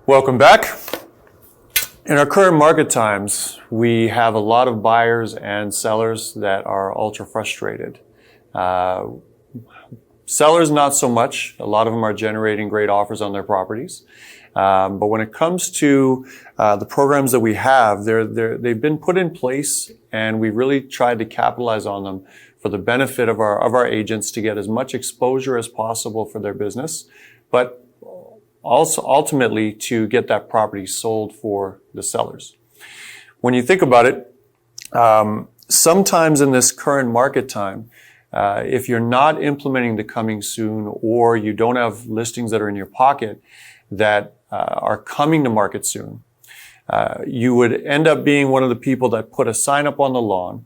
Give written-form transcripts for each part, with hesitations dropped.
Welcome back. In our current market times, we have a lot of buyers and sellers that are ultra frustrated. Sellers, not so much. A lot of them are generating great offers on their properties. But when it comes to the programs that we have, they've been put in place, and we really tried to capitalize on them for the benefit of our agents to get as much exposure as possible for their business, but also ultimately to get that property sold for the sellers. When you think about it, sometimes in this current market time, if you're not implementing the coming soon, or you don't have listings that are in your pocket that are coming to market soon, you would end up being one of the people that put a sign up on the lawn.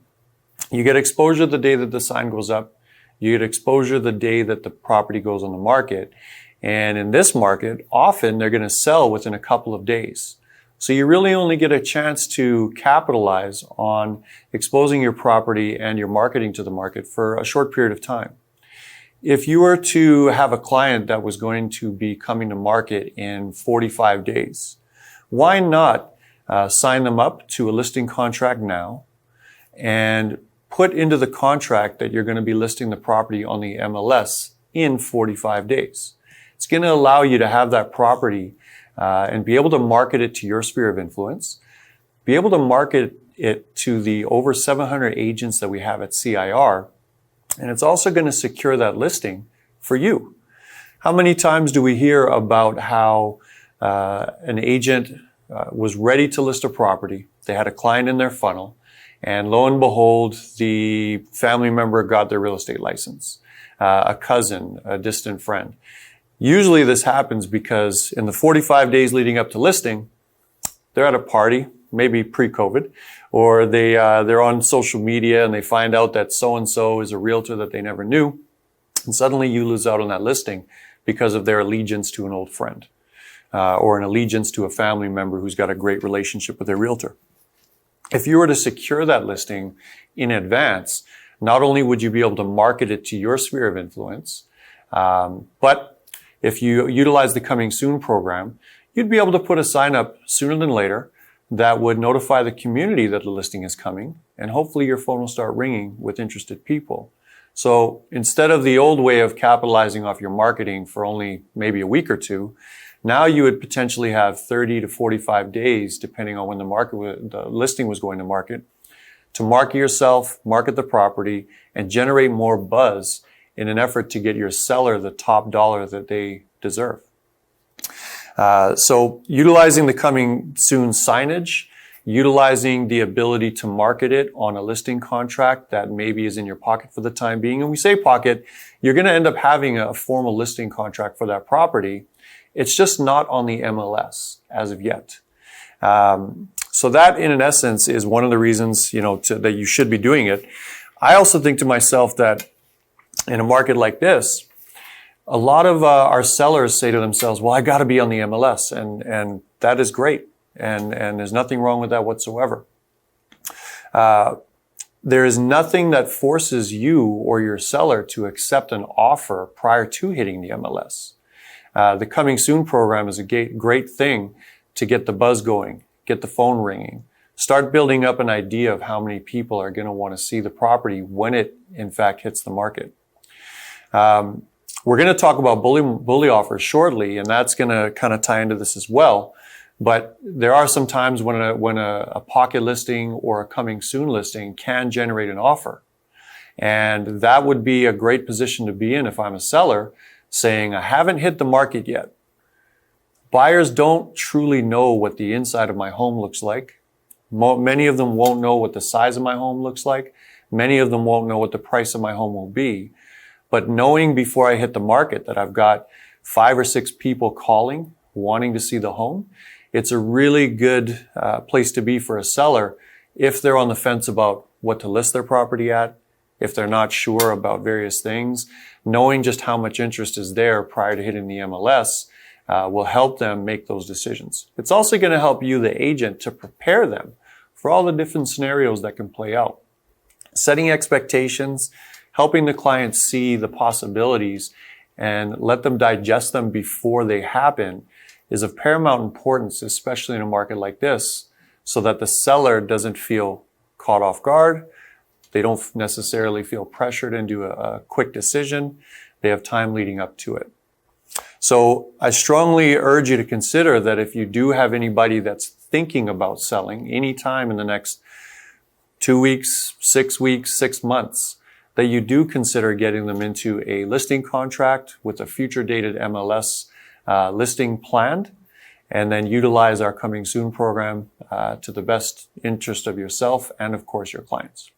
You get exposure the day that the sign goes up. You get exposure the day that the property goes on the market. And in this market, often they're going to sell within a couple of days. So you really only get a chance to capitalize on exposing your property and your marketing to the market for a short period of time. If you were to have a client that was going to be coming to market in 45 days, why not sign them up to a listing contract now and put into the contract that you're going to be listing the property on the MLS in 45 days? It's going to allow you to have that property and be able to market it to your sphere of influence, be able to market it to the over 700 agents that we have at CIR, and it's also going to secure that listing for you. How many times do we hear about how an agent was ready to list a property, they had a client in their funnel, and lo and behold, the family member got their real estate license, a cousin, a distant friend. Usually this happens because in the 45 days leading up to listing, they're at a party, maybe pre-COVID, or they're on social media and they find out that so-and-so is a realtor that they never knew. And suddenly you lose out on that listing because of their allegiance to an old friend, or an allegiance to a family member who's got a great relationship with their realtor. If you were to secure that listing in advance, not only would you be able to market it to your sphere of influence, but if you utilize the Coming Soon program, you'd be able to put a sign up sooner than later that would notify the community that the listing is coming, and hopefully your phone will start ringing with interested people. So instead of the old way of capitalizing off your marketing for only maybe a week or two, now you would potentially have 30 to 45 days, depending on when the listing was going to market, to market yourself, market the property, and generate more buzz in an effort to get your seller the top dollar that they deserve. So utilizing the Coming Soon signage, utilizing the ability to market it on a listing contract that maybe is in your pocket for the time being. And we say pocket, you're going to end up having a formal listing contract for that property. It's just not on the MLS as of yet. So that in essence is one of the reasons, that you should be doing it. I also think to myself that in a market like this, a lot of our sellers say to themselves, well, I got to be on the MLS, and that is great. And there's nothing wrong with that whatsoever. There is nothing that forces you or your seller to accept an offer prior to hitting the MLS. The Coming Soon program is a great thing to get the buzz going, get the phone ringing, start building up an idea of how many people are going to want to see the property when it, in fact, hits the market. We're going to talk about bully offers shortly, and that's going to kind of tie into this as well. But there are some times when a pocket listing or a Coming Soon listing can generate an offer. And that would be a great position to be in if I'm a seller saying, I haven't hit the market yet. Buyers don't truly know what the inside of my home looks like. Many of them won't know what the size of my home looks like. Many of them won't know what the price of my home will be. But knowing before I hit the market that I've got 5 or 6 people calling, wanting to see the home, it's a really good place to be for a seller if they're on the fence about what to list their property at, if they're not sure about various things. Knowing just how much interest is there prior to hitting the MLS will help them make those decisions. It's also going to help you, the agent, to prepare them for all the different scenarios that can play out. Setting expectations, helping the client see the possibilities and let them digest them before they happen is of paramount importance, especially in a market like this, so that the seller doesn't feel caught off guard. They don't necessarily feel pressured into a quick decision. They have time leading up to it. So I strongly urge you to consider that if you do have anybody that's thinking about selling anytime in the next 2 weeks, 6 weeks, 6 months, that you do consider getting them into a listing contract with a future dated MLS listing planned, and then utilize our Coming Soon program to the best interest of yourself and, of course, your clients.